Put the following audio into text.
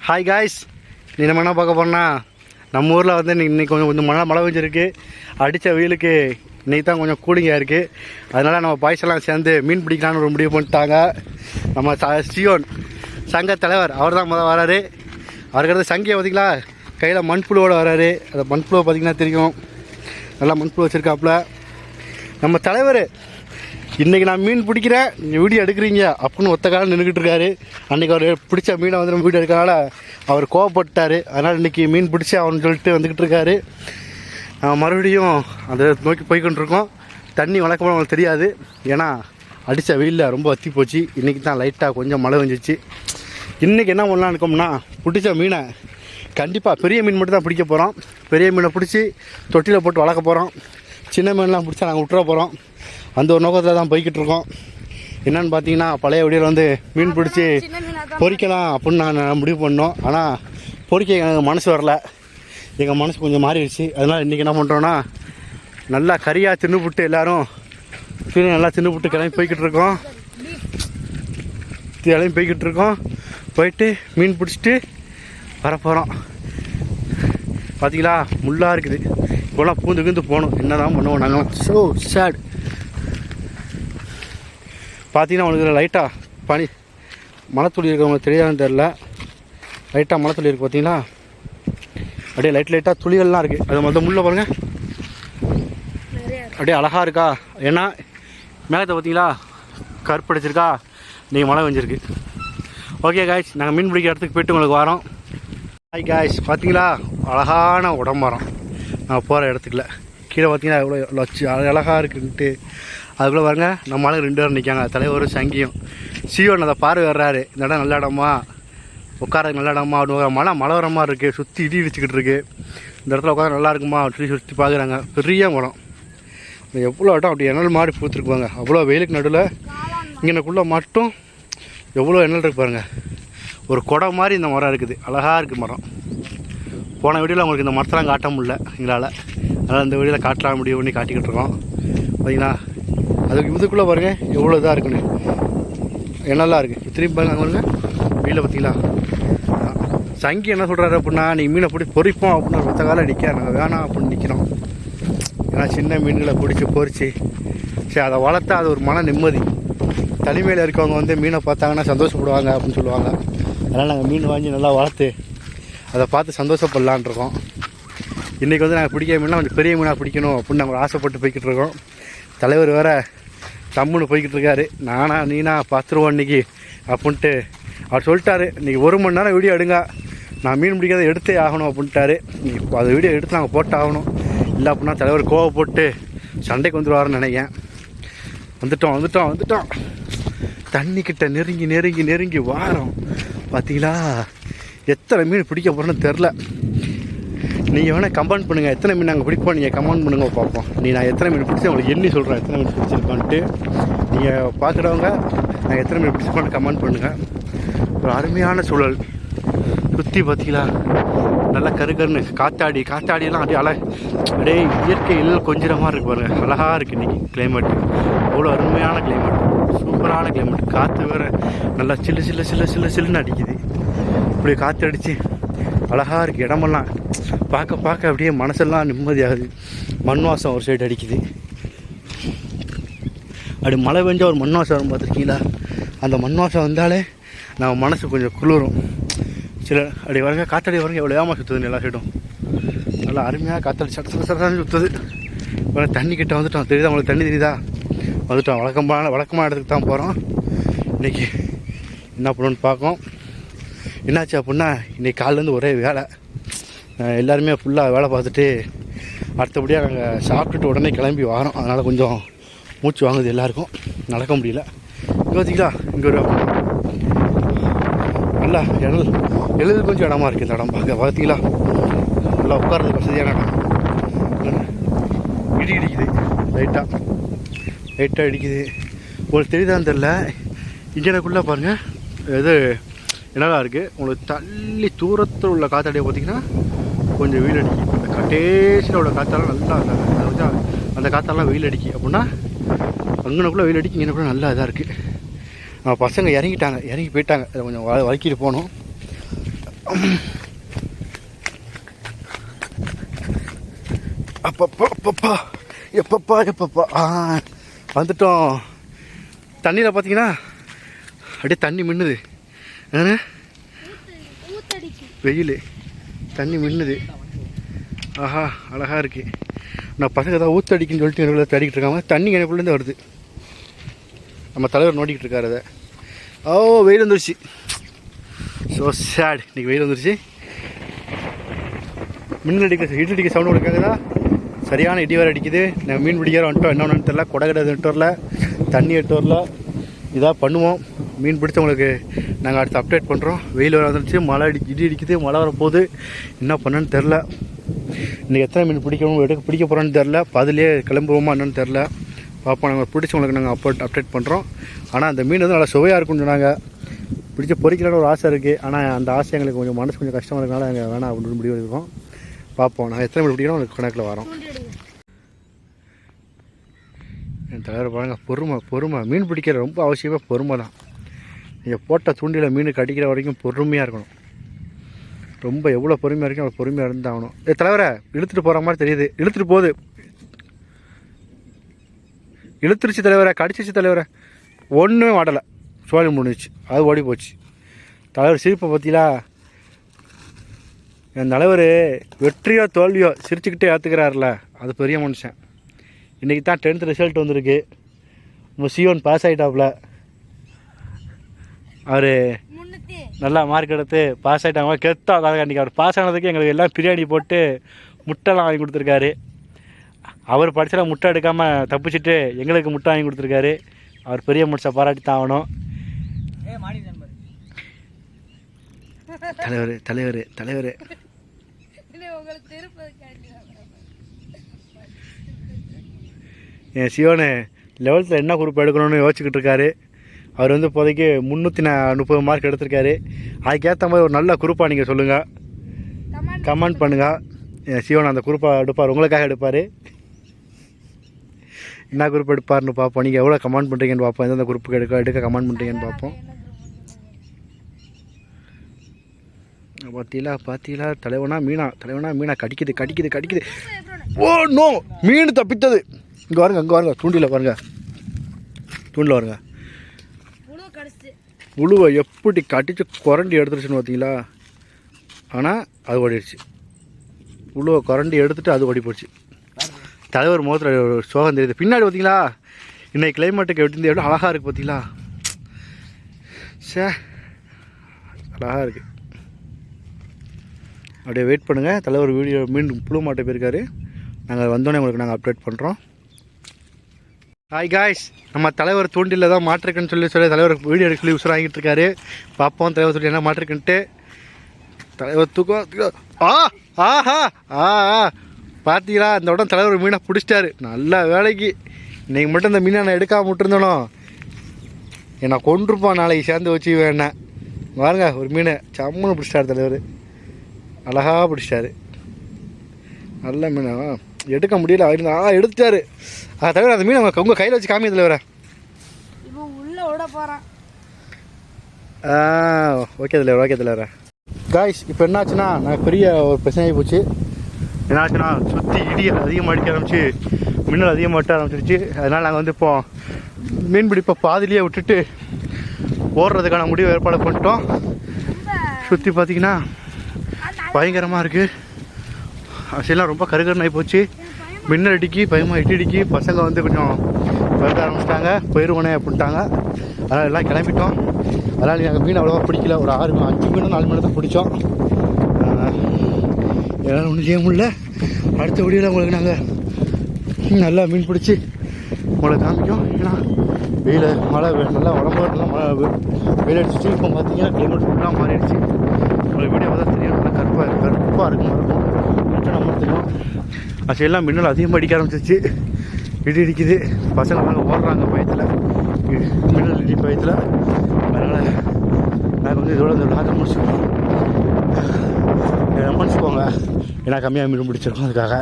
Hi guys, நீ நம்ம என்ன பார்க்க போகிறோன்னா, நம்ம ஊரில் வந்து இன்றைக்கி கொஞ்சம் மழை பெஞ்சிருக்கு. அடித்த வெயிலுக்கு இன்றைக்கி தான் கொஞ்சம் கூலிங்காக இருக்குது. அதனால் நம்ம பாய்ஸ் எல்லாம் சேர்ந்து மீன் பிடிக்கலான்னு ஒரு முடிவு பண்ணிட்டாங்க. நம்ம சியோன் சங்க தலைவர் அவர் தான் முதல் வராரு. அவருக்கிறது சங்கியை பார்த்திங்களா, கையில் மண்புழுவோடு வராரு. அந்த மண்புழுவை பார்த்திங்கன்னா தெரியும், நல்லா மண்புழு வச்சுருக்காப்புல. நம்ம தலைவர் இன்றைக்கி நான் மீன் பிடிக்கிறேன், நீங்கள் வீடியோ எடுக்கிறீங்க அப்படின்னு ஒத்த காலம் நின்றுக்கிட்டு இருக்காரு. அன்றைக்கி அவர் பிடிச்ச மீனை வந்து நம்ம வீடியோ எடுக்கிறனால அவர் கோவப்பட்டார். அதனால் இன்றைக்கி மீன் பிடிச்சி அவன்னு சொல்லிட்டு வந்துக்கிட்டு இருக்காரு. மறுபடியும் அதை நோக்கி போய்கொண்டிருக்கோம். தண்ணி வழக்கமாக அவங்களுக்கு தெரியாது, ஏன்னா அடித்த வெயிலில் ரொம்ப வற்றி போச்சு. இன்றைக்கி தான் லைட்டாக கொஞ்சம் மழை வந்துச்சு. இன்றைக்கி என்ன பண்ணலான்னு இருக்கோம்னா, பிடிச்ச மீனை கண்டிப்பாக பெரிய மீன் மட்டும் தான் பிடிக்க போகிறோம். பெரிய மீனை பிடிச்சி தொட்டியில் போட்டு வளர்க்க போகிறோம். சின்ன மீன்லாம் பிடிச்சா நாங்கள் விட்டுற போகிறோம். அந்த ஒரு நோக்கத்தில் தான் போய்கிட்டு இருக்கோம். என்னென்னு பார்த்தீங்கன்னா, பழைய வீடியோவில் வந்து மீன் பிடிச்சி பொரிக்கலாம் அப்படின்னு நான் முடிவு பண்ணோம். ஆனால் பொரிக்க எனக்கு மனசு வரல, எங்கள் மனசு கொஞ்சம் மாறிடுச்சு. அதனால் இன்றைக்கி என்ன பண்ணுறோன்னா, நல்லா கறியாக தின்னுபிட்டு எல்லோரும் நல்லா தின்னுபிட்டு கிளம்பி போய்கிட்டு இருக்கோம். போயிட்டு மீன் பிடிச்சிட்டு வரப்போகிறோம். பார்த்தீங்களா, முள்ளாக இருக்குது. இப்போலாம் பூந்து போகணும், என்ன தான் பண்ணுவோம் நாங்களாம். So sad. பார்த்தீங்கன்னா உங்களுக்கு லைட்டாக பனி மழை துளி இருக்கவங்களுக்கு தெரியாதுன்னு தெரில. லைட்டாக மழை துளி இருக்குது பார்த்தீங்களா, அப்படியே லைட்டாக துளிகள்லாம் இருக்குது. அது மொத்தம் முள்ள பாருங்கள், அப்படியே அழகாக இருக்கா. ஏன்னா மேகத்தை பார்த்தீங்களா கருப்படிச்சிருக்கா, நீங்கள் மழை வெஞ்சிருக்கு. ஓகே காய்ஸ், நாங்கள் மீன் பிடிக்கிற இடத்துக்கு போய்ட்டு உங்களுக்கு வரோம். ஹாய் காய்ஸ், பார்த்தீங்களா அழகான உடம்பரம் நான் போகிற இடத்துக்குள்ள. கீழே பார்த்தீங்கன்னா எவ்வளோ அழகாக இருக்குன்ட்டு. அதுக்குள்ளே பாருங்க, நம்ம ஆளுங்க 2 பேரும் நிற்காங்க, தலைவரும் சங்கியும். சியோன் அதை பார்வை வர்றாரு. இந்த இடம் நல்ல இடமா, உட்காரதுக்கு நல்ல இடமா அப்படின்னு. மழை வர மாதிரி இருக்குது, சுற்றி இடி இடிச்சிக்கிட்டு இருக்குது. இந்த இடத்துல உட்காந்து நல்லா இருக்குமா அப்படின்னு சுற்றி பார்க்குறாங்க. பெரிய மரம், எவ்வளோ இடம் அப்படி எண்ணல் மாதிரி பூத்துருக்குவாங்க. அவ்வளோ வெயிலுக்கு நடுவில் இங்கனக்குள்ளே மட்டும் எவ்வளோ எண்ணல் இருக்கு பாருங்கள். ஒரு குடை மாதிரி இந்த மரம் இருக்குது, அழகாக இருக்குது மரம். போன வீடியோவில் உங்களுக்கு இந்த மரத்தெல்லாம் காட்ட முடியல எங்களால், அதனால் இந்த வீடியோவில் காட்டலாம் முடிவு பண்ணி காட்டிக்கிட்டு இருக்கோம். பார்த்தீங்களா, அதுக்கு இதுக்குள்ளே பாருங்கள் எவ்வளோ இதாக இருக்குன்னு, எண்ணெல்லாம் இருக்குது. திரும்பி பாருங்க, அங்கே பாருங்க வெயிலில் பார்த்தீங்களா. சங்கி என்ன சொல்கிறாரு அப்படின்னா, நீங்கள் மீனை பிடிச்சி பொறிப்போம் அப்படின்னு ஒத்த காலம் நிற்க, நாங்கள் வேணாம் அப்படின்னு நிற்கிறோம். ஏன்னா சின்ன மீன்களை பிடிச்சி பொறிச்சு சரி அதை வளர்த்தா அது ஒரு மன நிம்மதி. தனிமையில் இருக்கவங்க வந்து மீனை பார்த்தாங்கன்னா சந்தோஷப்படுவாங்க அப்படின்னு சொல்லுவாங்க. அதனால் நாங்கள் மீன் வாங்கி நல்லா வளர்த்து அதை பார்த்து சந்தோஷப்படலான் இருக்கோம். இன்றைக்கி வந்து நாங்கள் பிடிக்கிற மீன்லாம் கொஞ்சம் பெரிய மீனாக பிடிக்கணும் அப்படின்னு நாங்கள் ஆசைப்பட்டு போய்கிட்டு இருக்கோம். தலைவர் வேறு தம்முன்னு போய்கிட்டு இருக்காரு. நீனா பார்த்துருவோம் இன்றைக்கி அப்படின்ட்டு அவர் சொல்லிட்டாரு. இன்றைக்கி 1 மணி நேரம் வீடியோ எடுங்க, நான் மீன் பிடிக்கிறத எடுத்தே ஆகணும் அப்படின்ட்டாரு. நீங்கள் அது வீடியோ எடுத்து நாங்கள் போட்டு ஆகணும், இல்லை அப்படின்னா தலைவர் கோவப்பட்டு சண்டைக்கு வந்துடுவாருன்னு நினைக்கிறேன். வந்துட்டோம் தண்ணிக்கிட்ட நெருங்கி வாரம். பார்த்தீங்களா எத்தனை மீன் பிடிக்க போகிறோன்னு தெரில. நீங்கள் வேணால் கமெண்ட் பண்ணுங்கள், எத்தனை மீன் நாங்கள் பிடிப்போம். நீங்கள் கமெண்ட் பண்ணுங்கள் பார்ப்போம். நான் எத்தனை மீன் பிடிச்சி உங்களுக்கு எண்ணி சொல்கிறேன், எத்தனை மீன் பிடிச்சிருக்கோன்ட்டு. நீங்கள் பார்க்குறவங்க நாங்கள் எத்தனை மீன் பிடிச்சிருக்கோன்னு கமெண்ட் பண்ணுங்கள். ஒரு அருமையான சூழல் சுற்றி பார்த்தீங்களா, நல்லா கருன்னு காத்தாடியெல்லாம் அப்படியே இயற்கை எல்லாம் கொஞ்சம் மாதிரி இருக்கு பாருங்கள். அழகாக இருக்குது இன்றைக்கி கிளைமேட்டு, அவ்வளோ அருமையான கிளைமேட், சூப்பரான கிளைமேட். காற்று வேறு நல்லா சில்லுன்னு அடிக்குது. இப்படி காற்று அடித்து அழகாக இருக்குது இடமெல்லாம். பார்க்க அப்படியே மனசெல்லாம் நிம்மதியாகுது. மண் வாசம் ஒரு சைடு அடிக்குது. அப்படி மழை பெஞ்சால் ஒரு மண் வாசம் வரும் பார்த்துருக்கீங்களா, அந்த மண் வாசம் வந்தாலே நம்ம மனசு கொஞ்சம் குளிரும். அப்படி வரங்க காற்றடி வரங்க எவ்வளோ ஏமா சுற்றுதுன்னு எல்லா சைடும் நல்லா அருமையாக காற்றடி சட்டன்னு சுற்றுது. தண்ணி கிட்ட வந்துட்டோம், தெரியுதா உங்களுக்கு? தண்ணி தெரியுதா? வந்துட்டோம். வழக்கமான இடத்துக்கு தான் போகிறோம். இன்றைக்கி என்ன பண்ணணுன்னு பார்க்கோம். என்னாச்சு அப்படின்னா, இன்றைக்கி காலிலேருந்து ஒரே வேலை. எல்லாருமே ஃபுல்லாக வேலை பார்த்துட்டு அடுத்தபடியாக நாங்கள் சாப்பிட்டுட்டு உடனே கிளம்பி வரோம். அதனால் கொஞ்சம் மூச்சு வாங்குது எல்லாருக்கும், நடக்க முடியல. பார்த்தீங்களா, இங்கே ஒரு நல்லா எழுது கொஞ்சம் இடமா இருக்குது. இந்த இடம் பார்க்க பார்த்தீங்களா, நல்லா உட்கார்றதுக்கு வசதியான இடம். இடி இடிக்குது, லைட்டாக இடிக்குது. உங்களுக்கு தெரியுதான்னு தெரில, இன்ஜினுக்குள்ளே பாருங்கள் இது என்னெல்லாம் இருக்குது. உங்களுக்கு தள்ளி தூரத்தில் உள்ள காற்றாடியை பார்த்திங்கன்னா கொஞ்சம் வெயில் அடிக்கும். அந்த கட்டேசியில் உள்ள காற்றெல்லாம் நல்லா அந்த காற்றெல்லாம் வெயில் அடிக்கும் அப்படின்னா அங்கனக்குள்ளே வெயில் அடிக்கும், இங்கனக்குள்ளே நல்லா இதாக இருக்குது. பசங்க இறங்கி போயிட்டாங்க. அதை கொஞ்சம் வலிக்கிட்டு போகணும். அப்பப்பா அப்பப்பா எப்பப்பா எப்பப்பா வந்துட்டோம். தண்ணியில் பார்த்தீங்கன்னா அப்படியே தண்ணி மின்னுது. வெயில் தண்ணி மின்னுது. ஆஹா அழகாக இருக்குது. நான் பசங்க தான் ஊற்றடிக்குன்னு சொல்லிட்டு எனக்கு தேடிக்கிட்டு இருக்காங்க. தண்ணி எனக்குள்ளேருந்து வருது. நம்ம தலைவர் நோண்டிக்கிட்டு இருக்காரு அதை. ஓ வெயில் வந்துருச்சு. So sad. இன்றைக்கி வெயில் வந்துருச்சு. மின்னல் அடிக்க இடி அடிக்க சவுண்டு கொடுக்காங்கதா. சரியான இடி வேறு அடிக்குது. நான் மீன் பிடிக்கிற வந்துட்டோம். என்ன ஒன்று தெரில. கொடை கிடையாது எட்டு வரல, தண்ணி எட்டு வரல. இதாக பண்ணுவோம். மீன் பிடிச்சவங்களுக்கு நாங்கள் அடுத்து அப்டேட் பண்ணுறோம். வெயில் வர வந்துருச்சு. மழை இடி அடிக்குது. மழை வரப்போகுது. என்ன பண்ணேன்னு தெரில. இன்றைக்கி எத்தனை மீன் பிடிக்க போகிறோன்னு தெரில. பதிலே கிளம்புவோமா என்னன்னு தெரில. பார்ப்போம். நாங்கள் பிடிச்சவங்களுக்கு நாங்கள் அப்டேட் பண்ணுறோம். ஆனால் அந்த மீன் வந்து நல்லா சுவையாக இருக்குன்னு சொன்னாங்க. பிடிச்ச பொறிக்கலான்னு ஒரு ஆசை இருக்குது. ஆனால் அந்த ஆசை எங்களுக்கு கொஞ்சம் மனசு கொஞ்சம் கஷ்டமாக இருக்கனால எங்கள் வேணாம் அப்படின்னு முடிவு இருக்கோம். பார்ப்போம். நாங்கள் எத்தனை மீன் பிடிக்கிறோம் உங்களுக்கு கணக்கில் வரோம். என் தலைவர் பாருங்கள். பொறுமை மீன் பிடிக்கிற ரொம்ப அவசியமாக பொறுமை தான். நீங்கள் போட்ட தூண்டியில் மீன் கடிக்கிற வரைக்கும் பொறுமையாக இருக்கணும். ரொம்ப எவ்வளோ பொறுமையாக இருக்கும் அவ்வளோ பொறுமையாக இருந்தாகணும். தலைவரை இழுத்துட்டு போகிற மாதிரி தெரியுது. இழுத்துட்டு போகுது. இழுத்துருச்சு தலைவரை. கடிச்சிச்சு தலைவரை. ஒன்றுமே மாட்டலை. சோழி முடிஞ்சிச்சு. அது ஓடி போச்சு. தலைவர் சிரிப்பை பார்த்தீங்களா? என் தலைவர் வெற்றியோ தோல்வியோ சிரிச்சுக்கிட்டே ஏற்றுக்கிறாருல, அது பெரிய மனுஷன். இன்றைக்கி தான் 10th ரிசல்ட் வந்திருக்கு. நம்ம சியோன் பாஸ் ஆகிட்டாப்புல. அவர் நல்லா மார்க் எடுத்து பாஸ் ஆகிட்டாங்க. கெத்தாக அன்றைக்கி அவர் பாஸ் ஆனதுக்கு எங்களுக்கு எல்லாம் பிரியாணி போட்டு முட்டைலாம் வாங்கி கொடுத்துருக்காரு. அவர் படிச்சலாம் முட்டை எடுக்காமல் தப்பிச்சுட்டு எங்களுக்கு முட்டை வாங்கி கொடுத்துருக்காரு. அவர் பெரிய மனுஷன், பாராட்டி தான் ஆகணும். தலைவர் தலைவர் தலைவர் என் சியோனு 11th என்ன குரூப் எடுக்கணும்னு யோசிச்சுக்கிட்டு இருக்காரு. அவர் வந்து இப்போதைக்கு 330 மார்க் எடுத்திருக்காரு. அதுக்கேற்ற மாதிரி ஒரு நல்ல குரூப்பாக நீங்கள் சொல்லுங்கள், கமெண்ட் பண்ணுங்கள். என் சியோன் அந்த குரூப்பாக எடுப்பார், உங்களுக்காக எடுப்பார். என்ன குரூப் எடுப்பார்னு பார்ப்போம். நீங்கள் எவ்வளோ கமெண்ட் பண்ணுறீங்கன்னு பார்ப்போம். எந்தெந்த குரூப்புக்கு எடுக்க கமெண்ட் பண்ணுறீங்கன்னு பார்ப்போம். பார்த்தீங்களா தலைவனா மீனா கடிக்குது. ஓ நோ, மீன் தப்பித்தது. இங்கே வாருங்க தூண்டில் பாருங்க. உழுவை எப்படி கடிச்சு குரண்டி எடுத்துருச்சுன்னு பார்த்தீங்களா? ஆனால் அது ஓடிடுச்சு. உழுவை குரண்டி எடுத்துகிட்டு அது ஓடி போச்சு. தலைவர் முகத்தில் சோகம் தெரியுது. பின்னாடி பார்த்தீங்களா? இன்னைக்கு கிளைமேட்டுக்கு எப்படி எவ்வளோ அழகாக இருக்குது பார்த்தீங்களா? அழகாக இருக்குது. அப்படியே வெயிட் பண்ணுங்கள். தலைவர் வீடியோ மீண்டும் புழு மாட்டை போயிருக்காரு. நாங்கள் வந்தோடனே உங்களுக்கு நாங்கள் அப்டேட் பண்ணுறோம். ஹாய் காய்ஸ், நம்ம தலைவர் தூண்டில் தான் மாட்டிருக்குன்னு சொல்லி தலைவர் வீடியோ எடுக்க சொல்லி உசுரம் வாங்கிட்டு இருக்காரு. பார்ப்போம் தலைவர் சொல்லி என்ன மாட்டிருக்குன்ட்டு. தலைவர் தூக்கம். ஆஹா பார்த்தீங்களா? இந்த உடனே தலைவர் மீனை பிடிச்சிட்டாரு. நல்ல வேலைக்கு. இன்றைக்கி மட்டும் இந்த மீனை நான் எடுக்காமல் விட்டுருந்தேனோ என்னை கொண்டிருப்பான். நாளைக்கு சேர்ந்து வச்சு வேணேன். பாருங்க, ஒரு மீனை சம்முன்னு பிடிச்சிட்டாரு தலைவர். அழகாக பிடிச்சிட்டாரு. நல்ல மீனா எடுக்க முடியல. எடுத்துட்டாரு. தவிர அந்த மீன் உங்கள் கையில் வச்சு காமிக்க தலைவர. ஓகே தலைவர. காய்ஸ், இப்போ என்னாச்சுன்னா நான் பெரிய ஒரு பிரச்சனையாகி போச்சு. என்னாச்சுன்னா சுற்றி இடி அதிகமாக அடிக்க ஆரம்பிச்சு, மின்னல் அதிகமாக வெட்ட ஆரம்பிச்சிருச்சு. அதனால் நாங்கள் வந்து இப்போ மீன் பிடிப்பை பாதிலேயே விட்டுட்டு ஓடுறதுக்கான முடிவு ஏற்பாடு பண்ணிட்டோம். சுற்றி பார்த்தீங்கன்னா பயங்கரமாக இருக்குது. அதெல்லாம் ரொம்ப கருகருன்னு ஆகி போச்சு. மின்னல் அடிக்கி பயமாக இடி பசங்க வந்து கொஞ்சம் பறக்க ஆரம்பிச்சிட்டாங்க. போயிடுவோனே அப்படின்ட்டாங்க. அதனால் எல்லாம் கிளம்பிட்டோம். அதனால் நாங்கள் மீன் அவ்வளோவா பிடிக்கல. ஒரு 5 மீன் 4 மீன் தான் பிடிச்சோம். என்னால் ஒன்றும் செய்ய முடியல. அடுத்த வீடியோவில் உங்களுக்கு நாங்கள் நல்லா மீன் பிடிச்சி உங்களுக்கு காமிக்கும். ஏன்னா வெயில் மழை நல்லா உடம்பு நல்லா மழை வெயில் அடிச்சிச்சு. இப்போ பார்த்தீங்கன்னா கிளைமேட் ஃபுல்லாக மாறிடுச்சு. உங்களுக்கு வீடியோ பார்த்தா தெரியும். நல்லா கருப்பாக இருக்கும் நம்ம தெரியும். அது எல்லாம் மின்னல் அதிகமாக அடிக்க ஆரம்பிச்சிச்சு. இடி இடிக்குது. பசங்க நாங்கள் ஓடுறாங்க பயத்தில், மின்னல் இடி பயத்தில். அதனால் நாங்கள் வந்து இதோட இந்த விளாக முடிச்சுக்கோங்க. ஏன்னா கம்மியாக மீன் பிடிச்சிருக்கோம். அதுக்காக